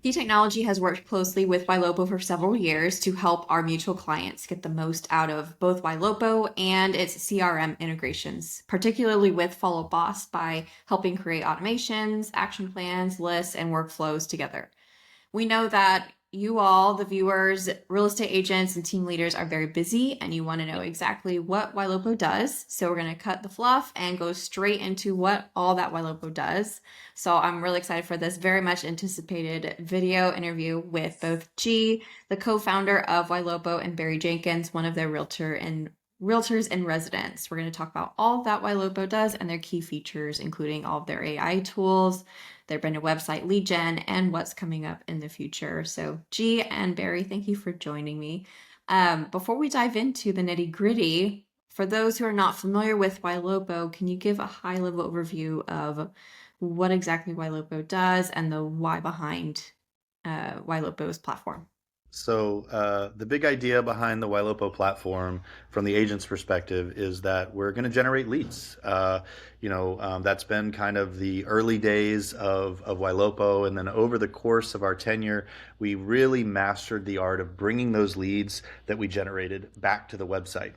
Key Technology has worked closely with Ylopo for several years to help our mutual clients get the most out of both Ylopo and its CRM integrations, particularly with Follow Boss by helping create automations, action plans, lists, and workflows together. We know that you all, the viewers, real estate agents, and team leaders are very busy and you want to know exactly what Ylopo does. So we're going to cut the fluff and go straight into what all that Ylopo does. So I'm really excited for this very much anticipated video interview with both G, the co-founder of Ylopo, and Barry Jenkins, one of their realtors in residence. We're going to talk about all that Ylopo does and their key features, including all of their AI tools, their branded website lead gen, and what's coming up in the future. So G and Barry, thank you for joining me. Before we dive into the nitty gritty, for those who are not familiar with Ylopo, can you give a high level overview of what exactly Ylopo does and the why behind Ylopo's platform? So the big idea behind the Ylopo platform, from the agent's perspective, is that we're going to generate leads. That's been kind of the early days of Ylopo, and then over the course of our tenure, we really mastered the art of bringing those leads that we generated back to the website,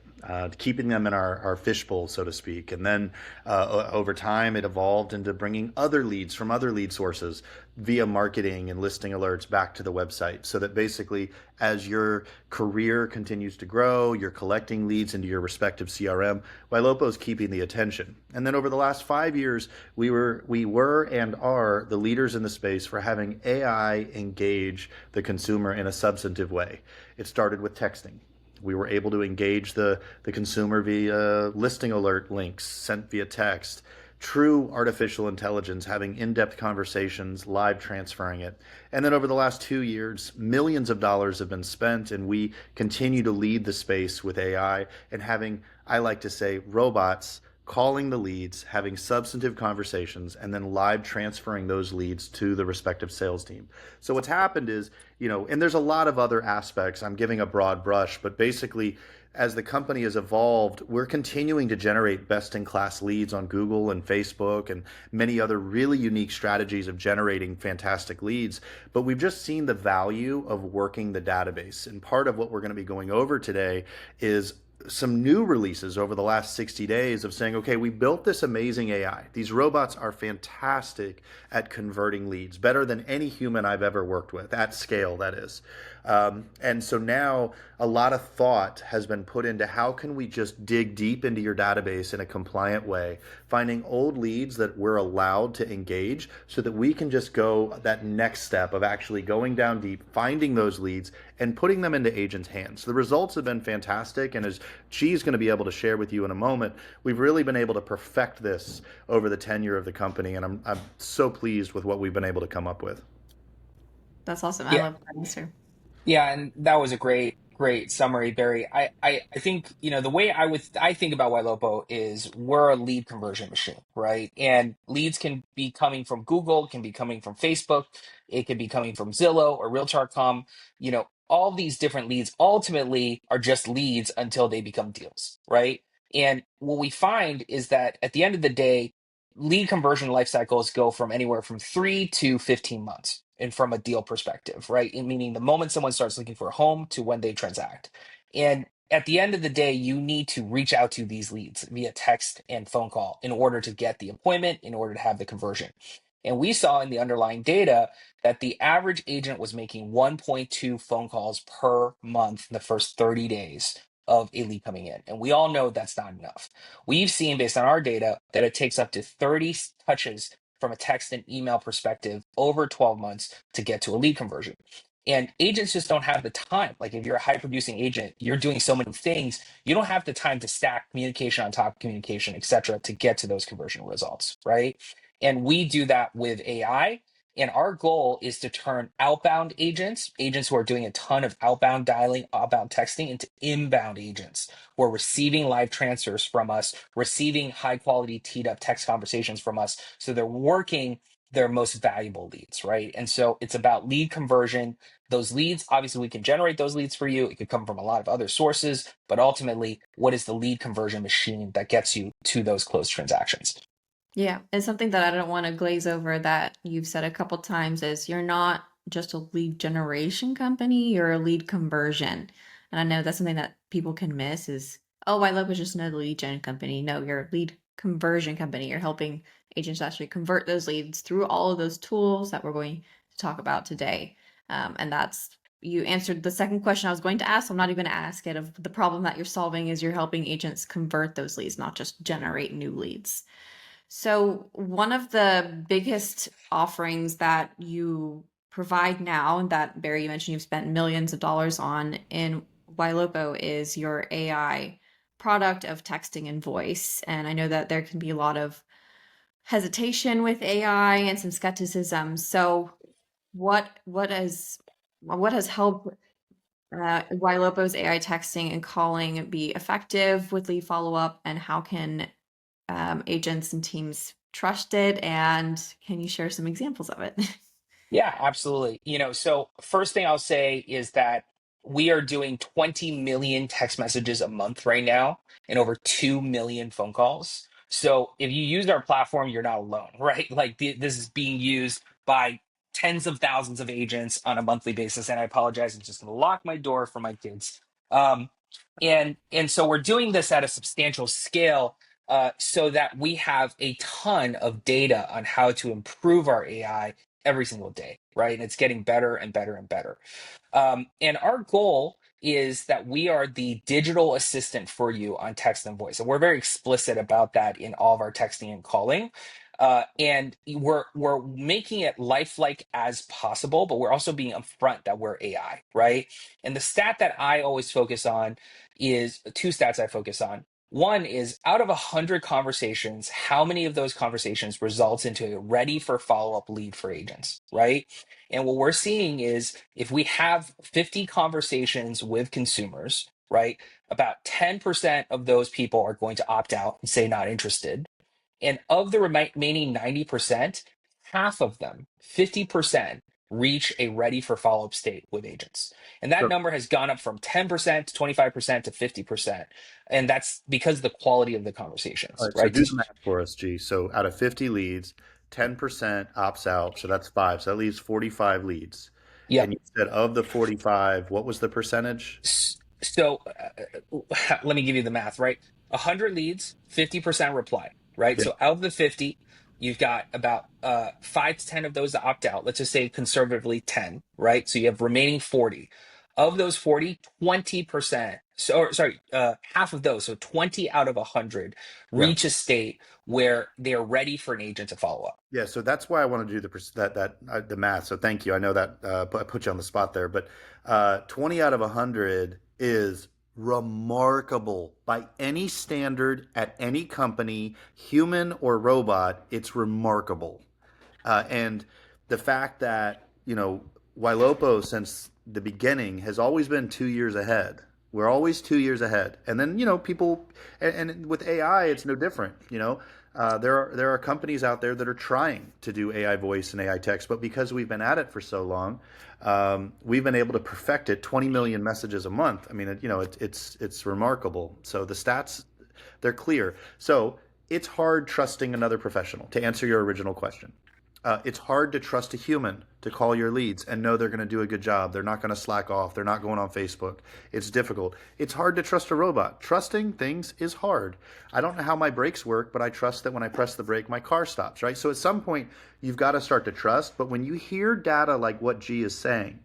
keeping them in our fishbowl, so to speak. And then over time, it evolved into bringing other leads from other lead sources via marketing and listing alerts back to the website, so that basically as your career continues to grow, you're collecting leads into your respective CRM, Ylopo is keeping the attention. And then over the last 5 years, we were and are the leaders in the space for having AI engage the consumer in a substantive way. It started with texting. We were able to engage the consumer via listing alert links sent via text, true artificial intelligence, having in-depth conversations, live transferring it. And then over the last 2 years, millions of dollars have been spent, and we continue to lead the space with AI and having, I like to say, robots calling the leads, having substantive conversations, and then live transferring those leads to the respective sales team. So what's happened is, and there's a lot of other aspects. I'm giving a broad brush, but basically, as the company has evolved, we're continuing to generate best-in-class leads on Google and Facebook and many other really unique strategies of generating fantastic leads. But we've just seen the value of working the database. And part of what we're going to be going over today is some new releases over the last 60 days of saying, okay, we built this amazing AI. These robots are fantastic at converting leads, better than any human I've ever worked with, at scale, that is. And so now a lot of thought has been put into how can we just dig deep into your database in a compliant way, finding old leads that we're allowed to engage so that we can just go that next step of actually going down deep, finding those leads and putting them into agents' hands. The results have been fantastic. And as Chi's going to be able to share with you in a moment, we've really been able to perfect this over the tenure of the company. And I'm so pleased with what we've been able to come up with. That's awesome. I Yeah, love that answer. yeah, and that was a great summary, Barry. I think, the way I think about Ylopo is we're a lead conversion machine, right? And leads can be coming from Google, can be coming from Facebook, it could be coming from Zillow or Realtor.com. All these different leads ultimately are just leads until they become deals, right? And what we find is that at the end of the day, lead conversion life cycles go from anywhere from 3 to 15 months, and from a deal perspective, right? Meaning the moment someone starts looking for a home to when they transact. And at the end of the day, you need to reach out to these leads via text and phone call in order to get the appointment, in order to have the conversion. And we saw in the underlying data that the average agent was making 1.2 phone calls per month in the first 30 days of a lead coming in. And we all know that's not enough. We've seen, based on our data, that it takes up to 30 touches from a text and email perspective over 12 months to get to a lead conversion. And agents just don't have the time. Like, if you're a high producing agent, you're doing so many things, you don't have the time to stack communication on top of communication, et cetera, to get to those conversion results, right? And we do that with AI. And our goal is to turn outbound agents who are doing a ton of outbound dialing, outbound texting, into inbound agents who are receiving live transfers from us, receiving high quality teed up text conversations from us. So they're working their most valuable leads, right? And so it's about lead conversion. Those leads, obviously, we can generate those leads for you. It could come from a lot of other sources, but ultimately, what is the lead conversion machine that gets you to those closed transactions? Yeah, it's something that I don't want to glaze over that you've said a couple times is you're not just a lead generation company, you're a lead conversion. And I know that's something that people can miss is, oh, Ylopo is just another lead gen company. No, you're a lead conversion company. You're helping agents actually convert those leads through all of those tools that we're going to talk about today. And that's, you answered the second question I was going to ask. So I'm not even going to ask it. Of the problem that you're solving is you're helping agents convert those leads, not just generate new leads. So one of the biggest offerings that you provide now, and that Barry, you mentioned you've spent millions of dollars on in Ylopo, is your AI product of texting and voice. And I know that there can be a lot of hesitation with AI and some skepticism. So what has helped Ylopo's AI texting and calling be effective with lead follow up, and how can agents and teams trust it? And can you share some examples of it? Yeah, absolutely. So first thing I'll say is that we are doing 20 million text messages a month right now and over 2 million phone calls. So if you use our platform, you're not alone, right? Like this is being used by tens of thousands of agents on a monthly basis. And I apologize, I'm just going to lock my door for my kids. Um, and so we're doing this at a substantial scale so that we have a ton of data on how to improve our AI every single day, right? And it's getting better and better and better. And our goal is that we are the digital assistant for you on text and voice. And we're very explicit about that in all of our texting and calling. And we're making it lifelike as possible, but we're also being upfront that we're AI, right? And the stat that I always focus on is two stats I focus on. One is out of 100 conversations, how many of those conversations results into a ready for follow-up lead for agents, right? And what we're seeing is if we have 50 conversations with consumers, right, about 10% of those people are going to opt out and say not interested. And of the remaining 90%, half of them, 50%, reach a ready for follow up state with agents. And that So, number has gone up from 10% to 25% to 50%. And that's because of the quality of the all conversations, right, so right? do the math for us, G. So out of 50 leads, 10% opts out, so that's five. So that leaves 45 leads. Yep. And you said of the 45, what was the percentage? So let me give you the math, right? 100 leads, 50% reply, right? Yeah, So out of the 50, you've got about 5 to 10 of those that opt out. Let's just say conservatively 10, right? So you have remaining 40. Of those 40, 20%, half of those, so 20 out of 100 yeah. reach a state where they are ready for an agent to follow up. Yeah, so that's why I want to do the math. So thank you. I know that I put you on the spot there, but 20 out of 100 is remarkable by any standard at any company, human or robot. It's remarkable. And the fact that, Ylopo since the beginning has always been 2 years ahead. We're always 2 years ahead. And then, people, and with AI, it's no different. There are companies out there that are trying to do AI voice and AI text, but because we've been at it for so long, we've been able to perfect it. 20 million messages a month. I mean, it's remarkable. So the stats, they're clear. So it's hard trusting another professional. To answer your original question, it's hard to trust a human to call your leads and know they're going to do a good job. They're not going to slack off. They're not going on Facebook. It's difficult. It's hard to trust a robot. Trusting things is hard. I don't know how my brakes work, but I trust that when I press the brake, my car stops, right? So at some point, you've got to start to trust. But when you hear data like what G is saying,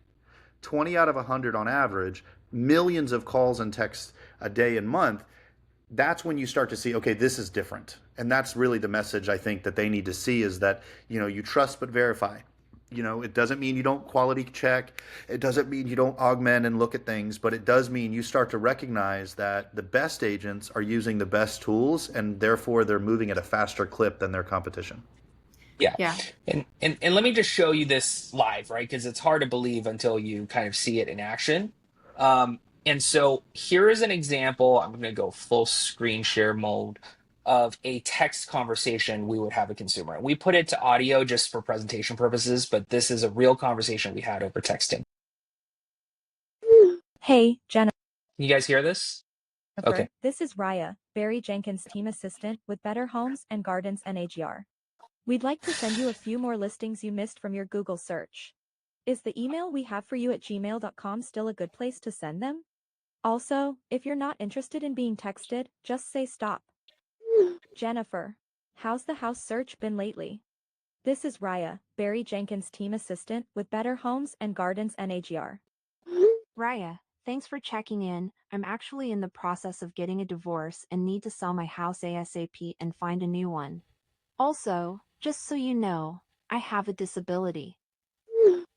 20 out of 100 on average, millions of calls and texts a day and month, that's when you start to see, okay, this is different. And that's really the message I think that they need to see is that, you trust but verify. It doesn't mean you don't quality check. It doesn't mean you don't augment and look at things, but it does mean you start to recognize that the best agents are using the best tools and therefore they're moving at a faster clip than their competition. Yeah. Yeah. And let me just show you this live, right? Because it's hard to believe until you kind of see it in action. And so here is an example. I'm going to go full screen share mode of a text conversation we would have a consumer. And we put it to audio just for presentation purposes, but this is a real conversation we had over texting. Hey, Jennifer, Can you guys hear this? Okay. this is Raya, Barry Jenkins' team assistant with Better Homes and Gardens NAGR. We'd like to send you a few more listings you missed from your Google search. Is the email we have for you at gmail.com still a good place to send them? Also, if you're not interested in being texted, just say stop. Jennifer, how's the house search been lately? This is Raya, Barry Jenkins' team assistant with Better Homes and Gardens NAGR. Raya, thanks for checking in. I'm actually in the process of getting a divorce and need to sell my house ASAP and find a new one. Also, just so you know, I have a disability.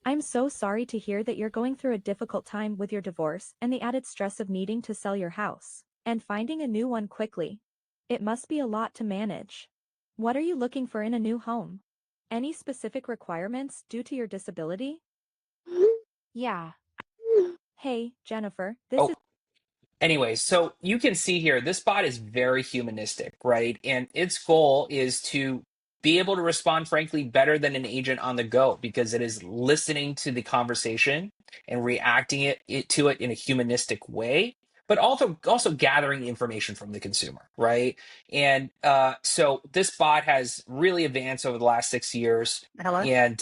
I'm so sorry to hear that you're going through a difficult time with your divorce and the added stress of needing to sell your house and finding a new one quickly. It must be a lot to manage. What are you looking for in a new home? Any specific requirements due to your disability? Yeah. Hey, Jennifer, this Oh, is anyways, so you can see here, this bot is very humanistic, right? And its goal is to be able to respond, frankly, better than an agent on the go because it is listening to the conversation and reacting to it in a humanistic way, but also gathering information from the consumer, right? And so this bot has really advanced over the last 6 years Hello? and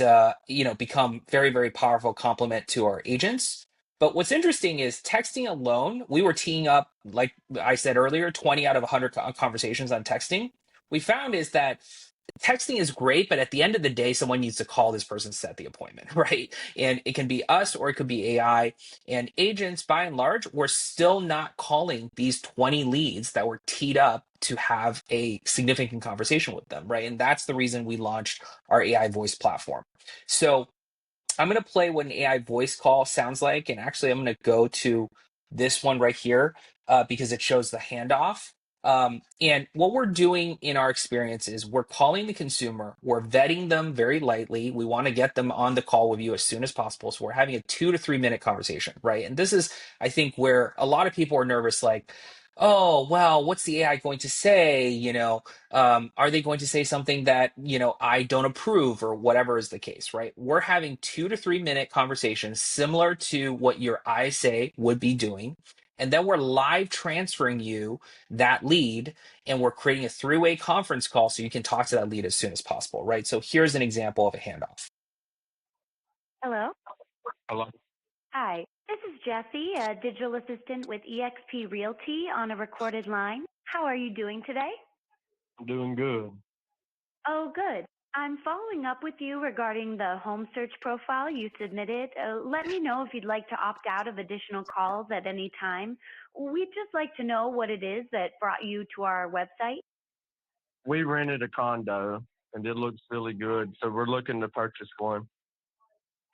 become very, very powerful complement to our agents. But what's interesting is texting alone, we were teeing up, like I said earlier, 20 out of 100 conversations on texting. We found is that texting is great, but at the end of the day, someone needs to call this person to set the appointment, right? And it can be us or it could be AI. And agents, by and large, we're still not calling these 20 leads that were teed up to have a significant conversation with them, right? And that's the reason we launched our AI voice platform. So I'm going to play what an AI voice call sounds like. And actually, I'm going to go to this one right here because it shows the handoff. And what we're doing in our experience is we're calling the consumer, we're vetting them very lightly. We want to get them on the call with you as soon as possible. So we're having a 2 to 3 minute conversation, right? And this is, I think, where a lot of people are nervous, like, oh, well, what's the AI going to say? Are they going to say something that I don't approve or whatever is the case, right? We're having 2 to 3 minute conversations similar to what your I say would be doing, and then we're live transferring you that lead, and we're creating a three-way conference call so you can talk to that lead as soon as possible, right? So here's an example of a handoff. Hello. Hello. Hi. This is Jessie, a digital assistant with eXp Realty on a recorded line. How are you doing today? I'm doing good. Oh, good. I'm following up with you regarding the home search profile you submitted. Let me know if you'd like to opt out of additional calls at any time. We'd just like to know what it is that brought you to our website. We rented a condo and it looks really good, so we're looking to purchase one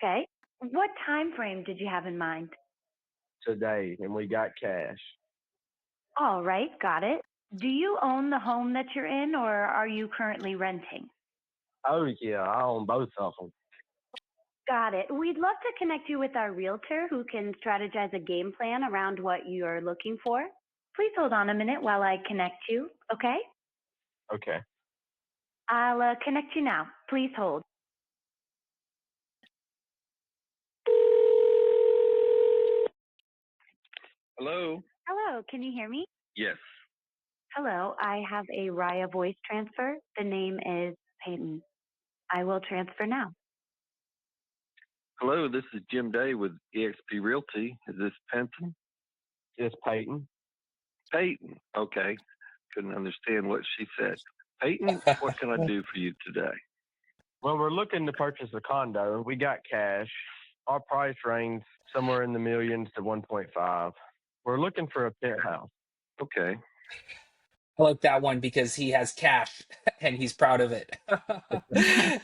Okay. What time frame did you have in mind? today, and we got cash. All right, got it. Do you own the home that you're in, or are you currently renting? Oh yeah, I own both of them. Got it. We'd love to connect you with our realtor who can strategize a game plan around what you're looking for. Please hold on a minute while I connect you, okay? Okay. I'll connect you now. Please hold. Hello. Hello, can you hear me? Yes. Hello, I have a Raya voice transfer. The name is Peyton. I will transfer now. Hello, this is Jim Day with eXp Realty. Is this Penton? It's Peyton. Peyton. Okay. Couldn't understand what she said. Peyton, what can I do for you today? Well, we're looking to purchase a condo. We got cash. Our price range somewhere in the millions to 1.5. We're looking for a penthouse. Okay. I like that one because he has cash and he's proud of it.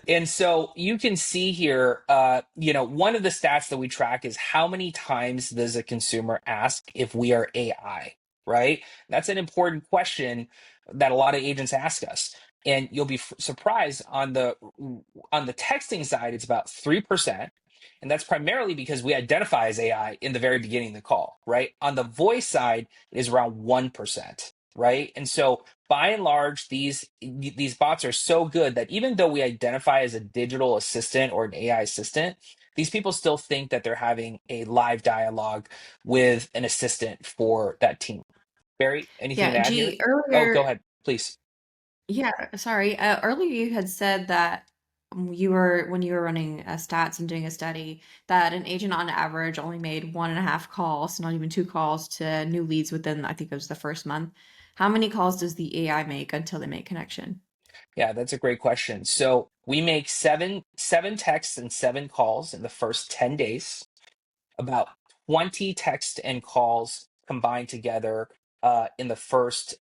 And so you can see here, one of the stats that we track is how many times does a consumer ask if we are AI, right? That's an important question that a lot of agents ask us. And you'll be surprised on the texting side, it's about 3%. And that's primarily because we identify as AI in the very beginning of the call, right? On the voice side, it is around 1%. Right. And so by and large, these bots are so good that even though we identify as a digital assistant or an AI assistant, these people still think that they're having a live dialogue with an assistant for that team. Barry, anything to Yeah, add here? G, Oh, go earlier, ahead, please. yeah, sorry. Earlier you had said that when you were running stats and doing a study that an agent on average only made 1.5 calls, not even 2 calls to new leads within, I think it was the first month. How many calls does the AI make until they make connection? Yeah, that's a great question. So we make seven texts and 7 calls in the first 10 days, about 20 text and calls combined together in the first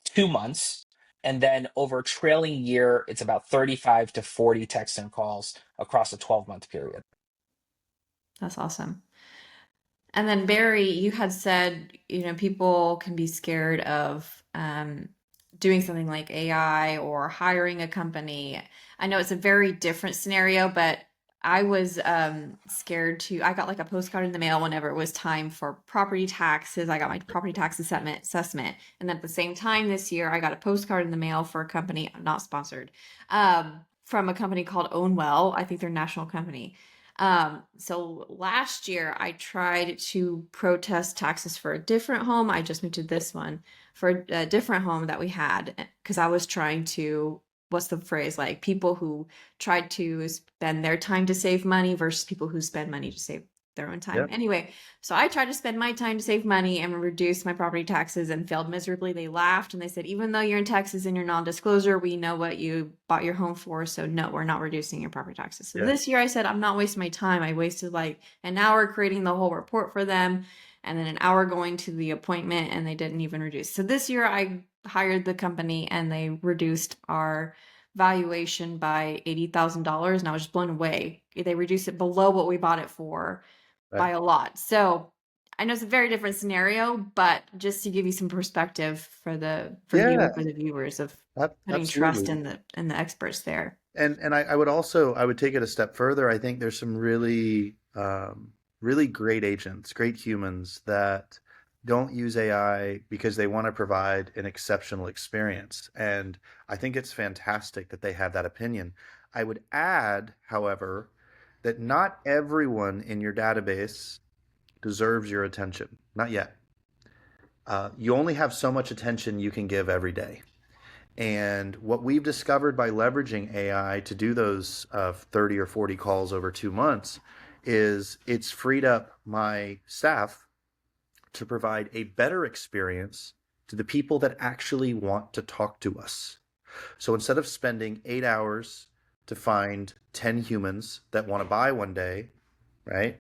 2 months. And then over a trailing year, it's about 35 to 40 texts and calls across a 12-month period. That's awesome. And then Barry, you had said, people can be scared of doing something like AI or hiring a company. I know it's a very different scenario, but I was scared I got like a postcard in the mail whenever it was time for property taxes. I got my property tax assessment. And at the same time this year, I got a postcard in the mail for a company, not sponsored, from a company called Ownwell. I think they're a national company. So last year I tried to protest taxes for a different home. I just moved to this one for a different home that we had because I was trying to, what's the phrase, like people who tried to spend their time to save money versus people who spend money to save their own time. Yep. Anyway, so I tried to spend my time to save money and reduce my property taxes and failed miserably. They laughed and they said, even though you're in Texas and you're non-disclosure, we know what you bought your home for. So no, we're not reducing your property taxes. So Yeah. this year I said, I'm not wasting my time. I wasted like an hour creating the whole report for them and then an hour going to the appointment and they didn't even reduce. So this year I hired the company and they reduced our valuation by $80,000 and I was just blown away. They reduced it below what we bought it for by a lot. So I know it's a very different scenario, but just to give you some perspective for you Yeah, and for the viewers of putting trust absolutely. in the experts there. And I would take it a step further. I think there's some really great agents, great humans that don't use AI because they want to provide an exceptional experience. And I think it's fantastic that they have that opinion. I would add, however, that not everyone in your database deserves your attention. Not yet. You only have so much attention you can give every day. And what we've discovered by leveraging AI to do those 30 or 40 calls over 2 months is it's freed up my staff to provide a better experience to the people that actually want to talk to us. So instead of spending 8 hours to find 10 humans that want to buy one day, right?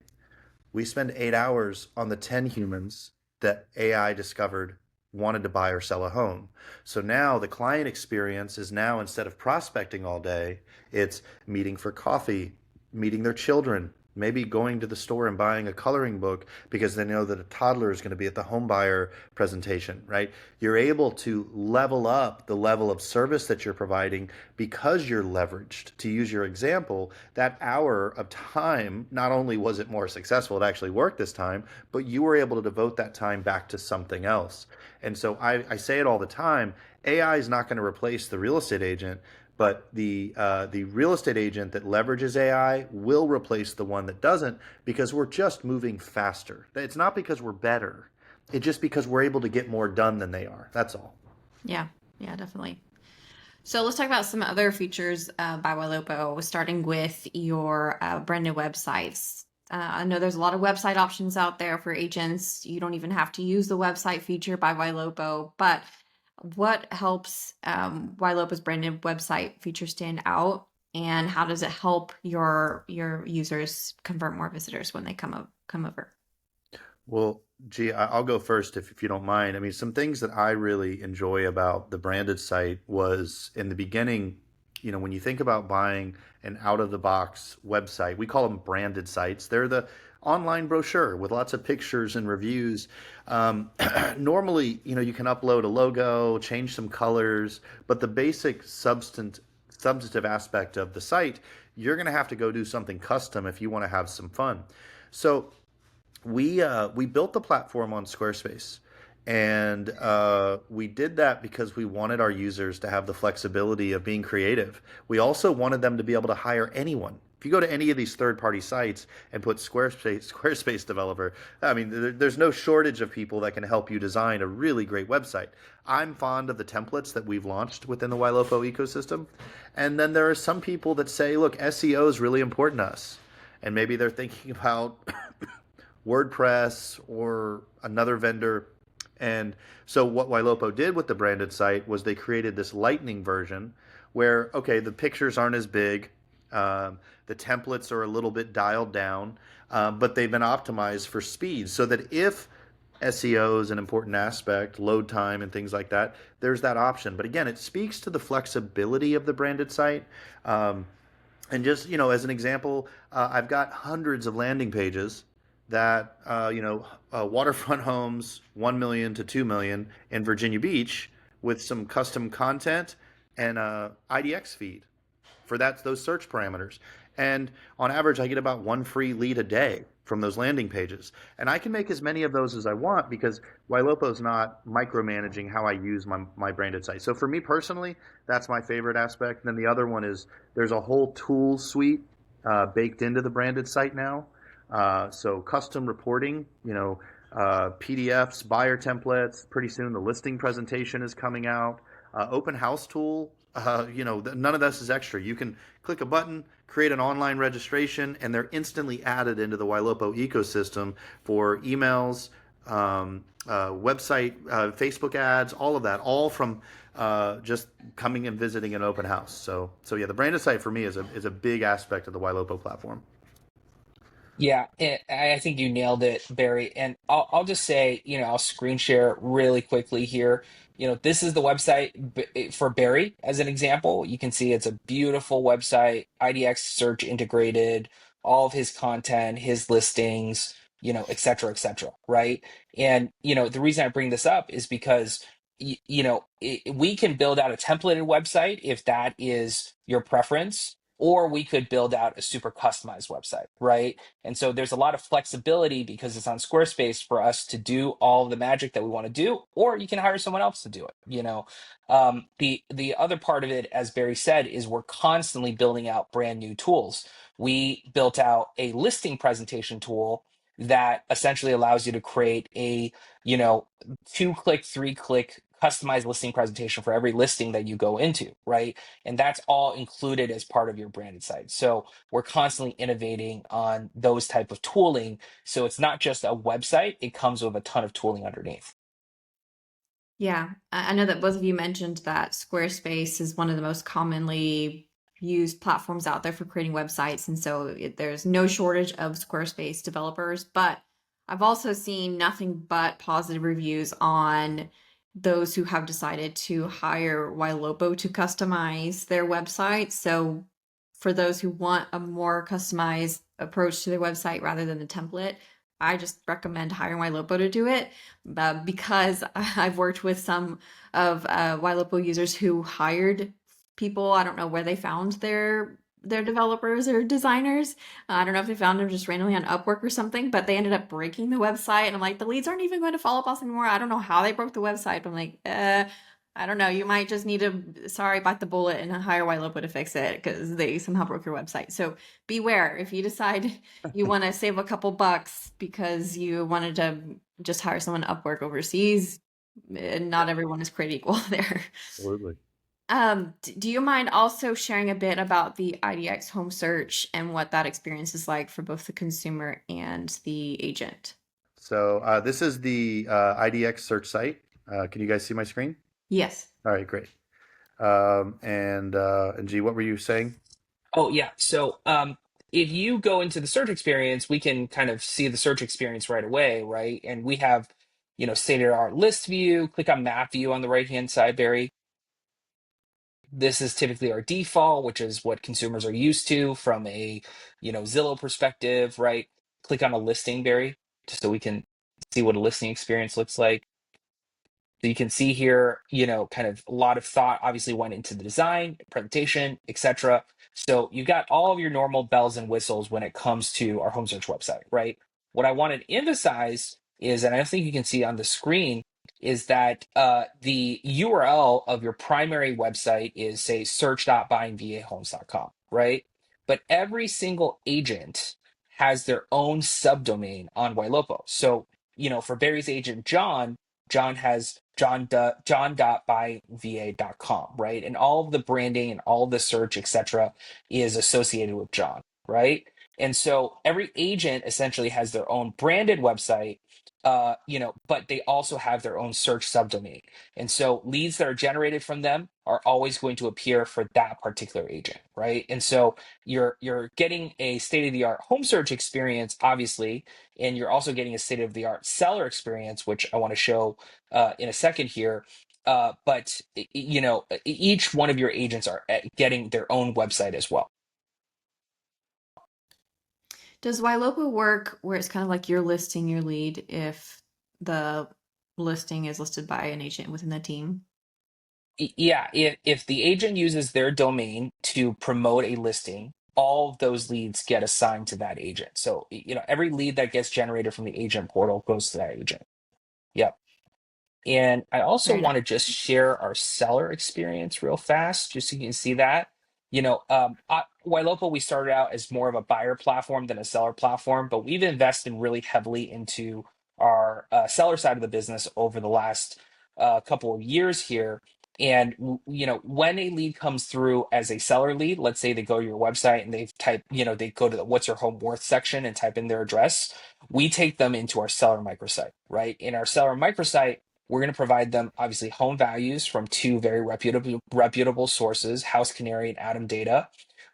We spend 8 hours on the 10 humans that AI discovered wanted to buy or sell a home. So now the client experience is now, instead of prospecting all day, it's meeting for coffee, meeting their children, maybe going to the store and buying a coloring book because they know that a toddler is going to be at the home buyer presentation, right? You're able to level up the level of service that you're providing because you're leveraged. To use your example, that hour of time, not only was it more successful, it actually worked this time, but you were able to devote that time back to something else. And so I say it all the time, AI is not going to replace the real estate agent, but the real estate agent that leverages AI will replace the one that doesn't because we're just moving faster. It's not because we're better. It's just because we're able to get more done than they are. That's all. Yeah, definitely. So let's talk about some other features by Ylopo, starting with your brand new websites. I know there's a lot of website options out there for agents. You don't even have to use the website feature by Ylopo, but what helps Ylopo's brand new website feature stand out, and how does it help your users convert more visitors when they come over? Well, gee, I'll go first if you don't mind. I mean, some things that I really enjoy about the branded site was in the beginning, when you think about buying an out of the box website, we call them branded sites. They're the online brochure with lots of pictures and reviews. Normally, you can upload a logo, change some colors, but the basic substantive aspect of the site, you're going to have to go do something custom if you want to have some fun. So we built the platform on Squarespace, and we did that because we wanted our users to have the flexibility of being creative. We also wanted them to be able to hire anyone, If you go to any of these third-party sites and put Squarespace developer, I mean, there's no shortage of people that can help you design a really great website. I'm fond of the templates that we've launched within the Ylopo ecosystem. And then there are some people that say, look, SEO is really important to us. And maybe they're thinking about WordPress or another vendor. And so what Ylopo did with the branded site was they created this lightning version where, okay, the pictures aren't as big, the templates are a little bit dialed down, but they've been optimized for speed so that if SEO is an important aspect, load time and things like that, there's that option. But again, it speaks to the flexibility of the branded site. And just, as an example, I've got hundreds of landing pages that, waterfront homes, 1 million to 2 million in Virginia Beach with some custom content and a IDX feed for those search parameters. And on average, I get about one free lead a day from those landing pages. And I can make as many of those as I want because Ylopo is not micromanaging how I use my branded site. So for me personally, that's my favorite aspect. And then the other one is there's a whole tool suite baked into the branded site now. So custom reporting, PDFs, buyer templates. Pretty soon the listing presentation is coming out. Open house tool. None of this is extra. You can click a button, create an online registration, and they're instantly added into the Ylopo ecosystem for emails, website, Facebook ads, all of that, all from just coming and visiting an open house. So yeah, the branded site for me is a big aspect of the Ylopo platform. Yeah, and I think you nailed it, Barry. And I'll just say, I'll screen share really quickly here. This is the website for Barry as an example. You can see it's a beautiful website, IDX search integrated, all of his content, his listings, et cetera, right? And, the reason I bring this up is because, we can build out a templated website if that is your preference, or we could build out a super customized website, right? And so there's a lot of flexibility because it's on Squarespace for us to do all of the magic that we want to do, or you can hire someone else to do it. The other part of it, as Barry said, is we're constantly building out brand new tools. We built out a listing presentation tool that essentially allows you to create a 2-click, 3-click customized listing presentation for every listing that you go into, right? And that's all included as part of your branded site. So we're constantly innovating on those type of tooling. So it's not just a website, it comes with a ton of tooling underneath. Yeah, I know that both of you mentioned that Squarespace is one of the most commonly used platforms out there for creating websites. And so there's no shortage of Squarespace developers. But I've also seen nothing but positive reviews on those who have decided to hire Ylopo to customize their website. So for those who want a more customized approach to their website rather than the template, I just recommend hiring Ylopo to do it because I've worked with some of Ylopo users who hired people. I don't know where they found their developers or designers. I don't know if they found them just randomly on Upwork or something, but they ended up breaking the website. And I'm like, the leads aren't even going to follow up us anymore. I don't know how they broke the website, but I'm like, I don't know. You might just need to, bite the bullet and hire Ylopo to fix it because they somehow broke your website. So beware if you decide you want to save a couple bucks because you wanted to just hire someone Upwork overseas. Not everyone is created equal there. Absolutely. Do you mind also sharing a bit about the IDX home search and what that experience is like for both the consumer and the agent? So this is the IDX search site. Can you guys see my screen? Yes. All right, great. And G, what were you saying? Oh, yeah. So if you go into the search experience, we can kind of see the search experience right away, right? And we have, state-of-the-art list view. Click on map view on the right-hand side, Barry. This is typically our default, which is what consumers are used to from a, Zillow perspective, right? Click on a listing, Barry, just so we can see what a listing experience looks like. So you can see here, kind of a lot of thought obviously went into the design, presentation, etc. So you've got all of your normal bells and whistles when it comes to our home search website, right? What I wanted to emphasize is, and I think you can see on the screen, is that the URL of your primary website is, say, search.buyingvahomes.com, right? but every single agent has their own subdomain on Ylopo. So, for Barry's agent, John has john.byva.com, right? And all of the branding and all of the search, etc., is associated with John, right? And so every agent essentially has their own branded website, but they also have their own search subdomain. And so leads that are generated from them are always going to appear for that particular agent, right? And so you're getting a state-of-the-art home search experience, obviously, and you're also getting a state-of-the-art seller experience, which I want to show in a second here. But each one of your agents are getting their own website as well. Does Ylopo work where it's kind of like you're listing your lead if the listing is listed by an agent within the team? Yeah, if the agent uses their domain to promote a listing, all of those leads get assigned to that agent. So, every lead that gets generated from the agent portal goes to that agent. Yep. And I also Very nice. want to just share our seller experience real fast, just so you can see that. Ylopo, we started out as more of a buyer platform than a seller platform, but we've invested really heavily into our seller side of the business over the last couple of years here. And when a lead comes through as a seller lead, let's say they go to your website and they go to the "What's your home worth" section and type in their address, we take them into our seller microsite, right? In our seller microsite, we're going to provide them obviously home values from two very reputable sources, House Canary and Adam Data.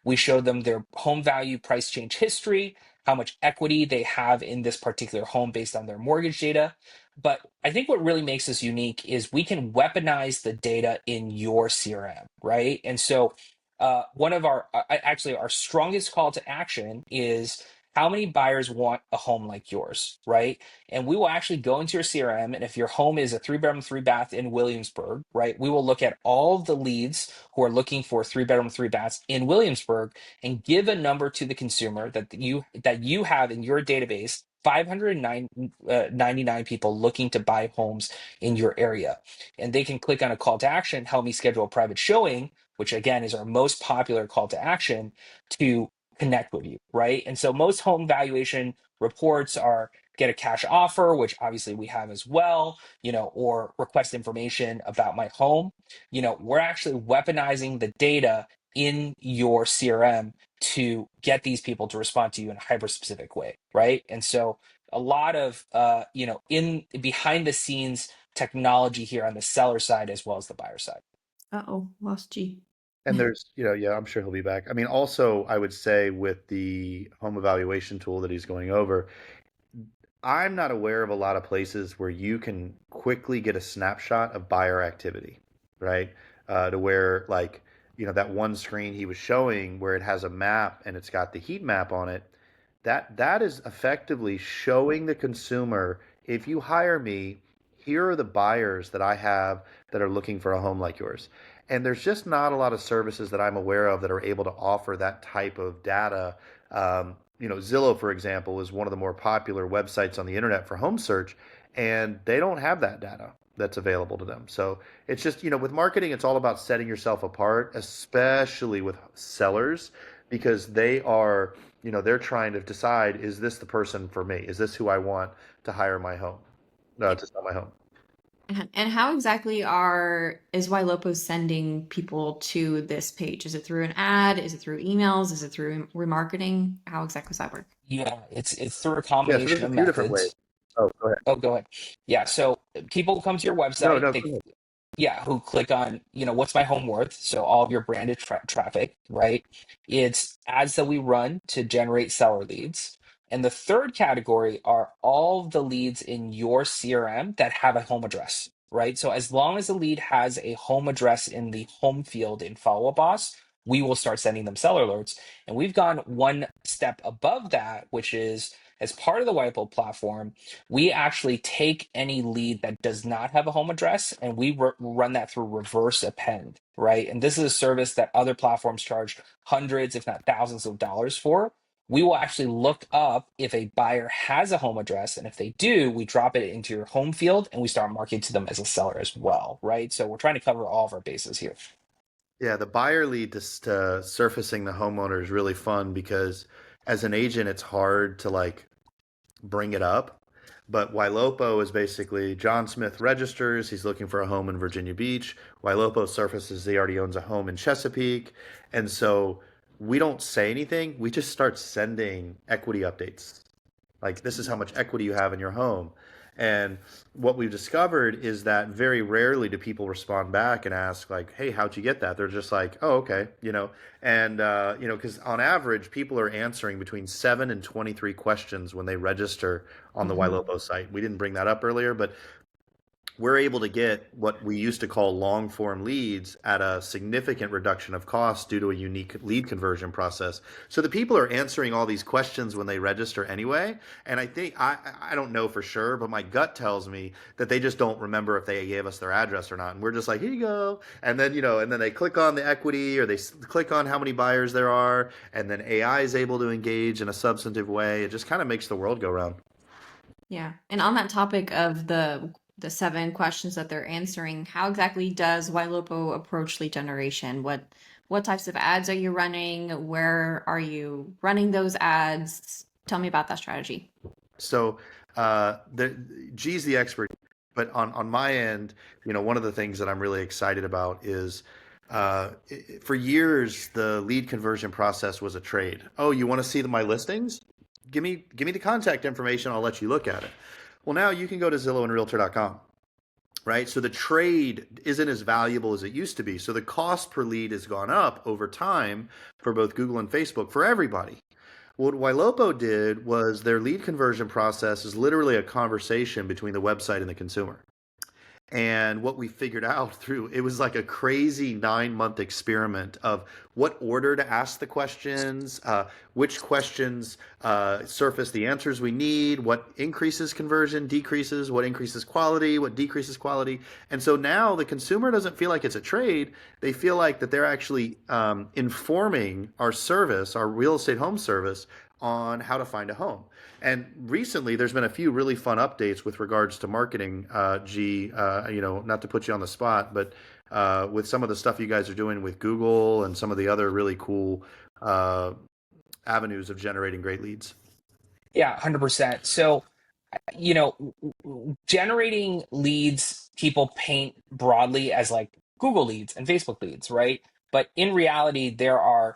We show them their home value price change history, how much equity they have in this particular home based on their mortgage data. But I think what really makes us unique is we can weaponize the data in your CRM, right? And so one of our strongest call to action is how many buyers want a home like yours, right? And we will actually go into your CRM. And if your home is a 3-bedroom, 3-bath in Williamsburg, right, we will look at all of the leads who are looking for 3-bedroom, 3-baths in Williamsburg and give a number to the consumer that you have in your database. 599 people looking to buy homes in your area. And they can click on a call to action, help me schedule a private showing, which again is our most popular call to action, to connect with you, right? And so most home valuation reports are get a cash offer, which obviously we have as well, or request information about my home. We're actually weaponizing the data in your CRM to get these people to respond to you in a hyper specific way, right? And so a lot of in behind the scenes technology here on the seller side as well as the buyer side. Uh-oh, lost G. And there's, yeah, I'm sure he'll be back. I mean, also, I would say with the home evaluation tool that he's going over, I'm not aware of a lot of places where you can quickly get a snapshot of buyer activity, right? To where, like, that one screen he was showing where it has a map and it's got the heat map on it, that is effectively showing the consumer, if you hire me, here are the buyers that I have that are looking for a home like yours. And there's just not a lot of services that I'm aware of that are able to offer that type of data. Zillow, for example, is one of the more popular websites on the internet for home search, and they don't have that data that's available to them. So it's just, with marketing, it's all about setting yourself apart, especially with sellers, because they are, they're trying to decide, is this the person for me? Is this who I want to hire my home, to sell my home? And how exactly is Ylopo sending people to this page? Is it through an ad? Is it through emails? Is it through remarketing? How exactly does that work? Yeah, it's through a Yeah, so combination there's a of few different ways. methods. Oh, go ahead. Oh, go ahead. Yeah, so people come to your No, website, no, go ahead. who click on, what's my home worth? So all of your branded traffic, right? It's ads that we run to generate seller leads. And the third category are all of the leads in your CRM that have a home address, right? So as long as the lead has a home address in the home field in Follow Up Boss, we will start sending them seller alerts. And we've gone one step above that, which is as part of the Ylopo platform, we actually take any lead that does not have a home address and we run that through reverse append, right? And this is a service that other platforms charge hundreds, if not thousands of dollars for. We will actually look up if a buyer has a home address. And if they do, we drop it into your home field and we start marketing to them as a seller as well, right? So we're trying to cover all of our bases here. Yeah, the buyer lead to surfacing the homeowner is really fun because as an agent, it's hard to like bring it up. But Ylopo is basically John Smith registers. He's looking for a home in Virginia Beach. Ylopo surfaces he already owns a home in Chesapeake. And so we don't say anything. We just start sending equity updates. Like, this is how much equity you have in your home. And what we've discovered is that very rarely do people respond back and ask, like, hey, how'd you get that? They're just like, oh, okay, And, because on average, people are answering between 7 and 23 questions when they register on the Mhm. Ylopo site. We didn't bring that up earlier, but we're able to get what we used to call long form leads at a significant reduction of cost due to a unique lead conversion process. So the people are answering all these questions when they register anyway. And I think, I don't know for sure, but my gut tells me that they just don't remember if they gave us their address or not. And we're just like, here you go. And then, and then they click on the equity or they click on how many buyers there are. And then AI is able to engage in a substantive way. It just kind of makes the world go round. Yeah. And on that topic of the 7 questions that they're answering, how exactly does Ylopo approach lead generation? What types of ads are you running? Where are you running those ads? Tell me about that strategy. So G's the expert, but on my end, one of the things that I'm really excited about is for years the lead conversion process was a trade. Oh, you want to see my listings? Give me the contact information. I'll let you look at it. Well, now you can go to Zillow and Realtor.com. Right. So the trade isn't as valuable as it used to be. So the cost per lead has gone up over time for both Google and Facebook for everybody. What Ylopo did was their lead conversion process is literally a conversation between the website and the consumer. And what we figured out through it was like a crazy 9-month experiment of what order to ask the questions, which questions surface the answers we need, what increases conversion, decreases, what increases quality, what decreases quality. And so now the consumer doesn't feel like it's a trade. They feel like that they're actually informing our service, our real estate home service, on how to find a home. And recently, there's been a few really fun updates with regards to marketing. G, not to put you on the spot, but with some of the stuff you guys are doing with Google and some of the other really cool avenues of generating great leads. Yeah, 100%. So, generating leads, people paint broadly as like Google leads and Facebook leads, right? But in reality, there are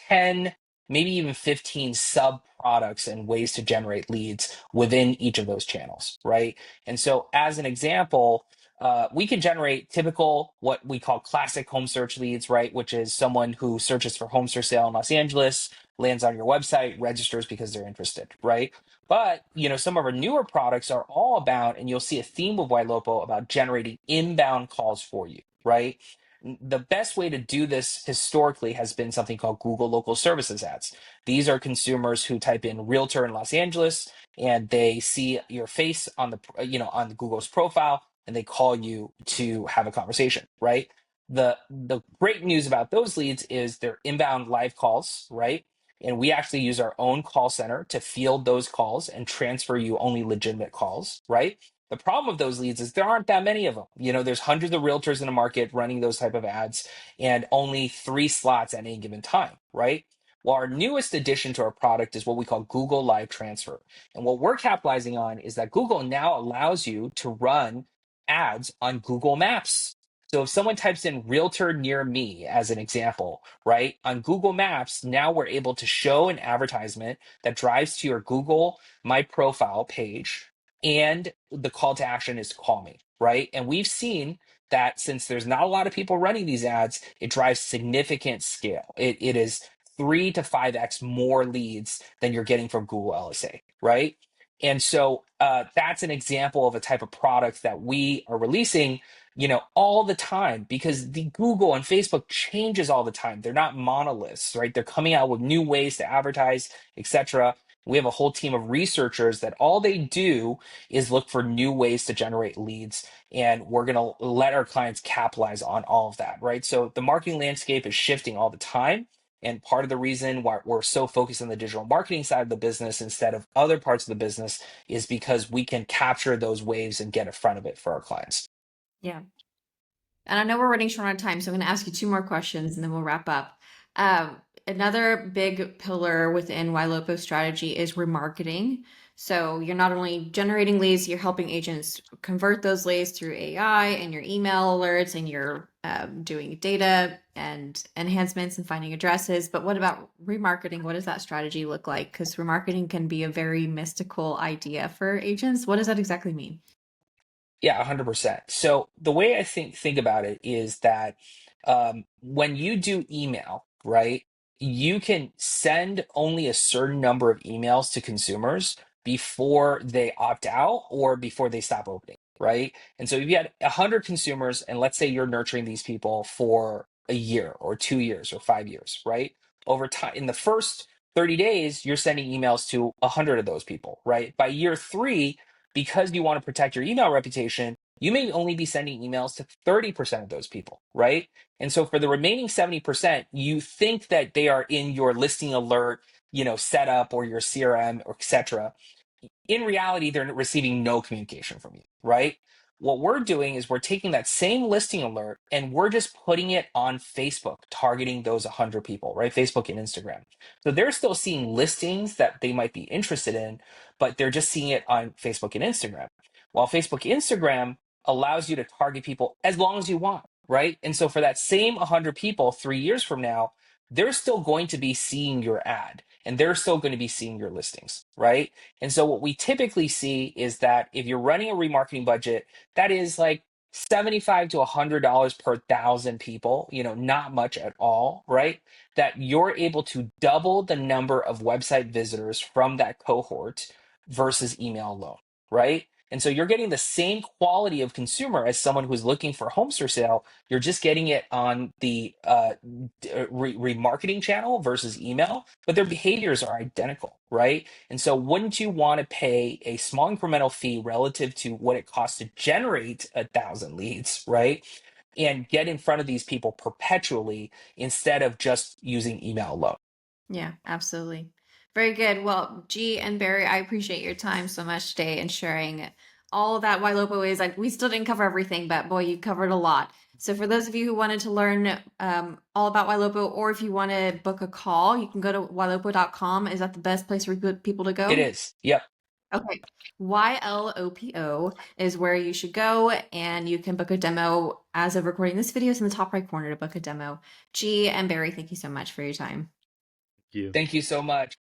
10, maybe even 15 sub products and ways to generate leads within each of those channels, right? And so, as an example, we can generate typical, what we call classic home search leads, right? Which is someone who searches for homes for sale in Los Angeles, lands on your website, registers because they're interested, right? But some of our newer products are all about, and you'll see a theme with Ylopo about generating inbound calls for you, right? The best way to do this historically has been something called Google Local Services ads. These are consumers who type in realtor in Los Angeles and they see your face on on Google's profile and they call you to have a conversation, right? The great news about those leads is they're inbound live calls, right? And we actually use our own call center to field those calls and transfer you only legitimate calls, right? The problem with those leads is there aren't that many of them. There's hundreds of realtors in the market running those type of ads and only 3 slots at any given time, right? Well, our newest addition to our product is what we call Google Live Transfer. And what we're capitalizing on is that Google now allows you to run ads on Google Maps. So if someone types in realtor near me as an example, right, on Google Maps, now we're able to show an advertisement that drives to your Google My Profile page, and the call to action is to call me, right? And we've seen that since there's not a lot of people running these ads, it drives significant scale. It is 3 to 5x more leads than you're getting from Google LSA, right? And so that's an example of a type of product that we are releasing, all the time, because the Google and Facebook changes all the time. They're not monoliths, right? They're coming out with new ways to advertise, etc. We have a whole team of researchers that all they do is look for new ways to generate leads, and we're going to let our clients capitalize on all of that, right? So the marketing landscape is shifting all the time. And part of the reason why we're so focused on the digital marketing side of the business instead of other parts of the business is because we can capture those waves and get in front of it for our clients. Yeah. And I know we're running short on time, so I'm going to ask you 2 more questions and then we'll wrap up. Another big pillar within Ylopo's strategy is remarketing. So you're not only generating leads, you're helping agents convert those leads through AI and your email alerts, and you're doing data and enhancements and finding addresses. But what about remarketing? What does that strategy look like? Because remarketing can be a very mystical idea for agents. What does that exactly mean? Yeah, 100%. So the way I think about it is that when you do email, right, you can send only a certain number of emails to consumers before they opt out or before they stop opening, right? And so if you had 100 consumers, and let's say you're nurturing these people for a year or 2 years or 5 years, right? Over time, in the first 30 days, you're sending emails to 100 of those people, right? By year 3, because you want to protect your email reputation, you may only be sending emails to 30% of those people, right? And so for the remaining 70%, you think that they are in your listing alert, setup or your CRM or et cetera. In reality, they're receiving no communication from you, right? What we're doing is we're taking that same listing alert and we're just putting it on Facebook, targeting those 100 people, right? Facebook and Instagram. So they're still seeing listings that they might be interested in, but they're just seeing it on Facebook and Instagram. While Facebook, Instagram allows you to target people as long as you want, right? And so for that same 100 people 3 years from now, they're still going to be seeing your ad and they're still going to be seeing your listings, right? And so what we typically see is that if you're running a remarketing budget, that is like $75 to $100 per 1,000 people, not much at all, right? That you're able to double the number of website visitors from that cohort versus email alone, right? And so you're getting the same quality of consumer as someone who's looking for homes for sale. You're just getting it on the remarketing channel versus email, but their behaviors are identical, right? And so wouldn't you want to pay a small incremental fee relative to what it costs to generate 1,000 leads, right? And get in front of these people perpetually instead of just using email alone. Yeah, absolutely. Very good. Well, G and Barry, I appreciate your time so much today and sharing all that Ylopo is. We still didn't cover everything, but boy, you covered a lot. So for those of you who wanted to learn all about Ylopo, or if you want to book a call, you can go to ylopo.com. Is that the best place for people to go? It is. Yep. Okay. YLOPO is where you should go, and you can book a demo. As of recording this video, it's in the top right corner to book a demo. G and Barry, thank you so much for your time. Thank you. Thank you so much.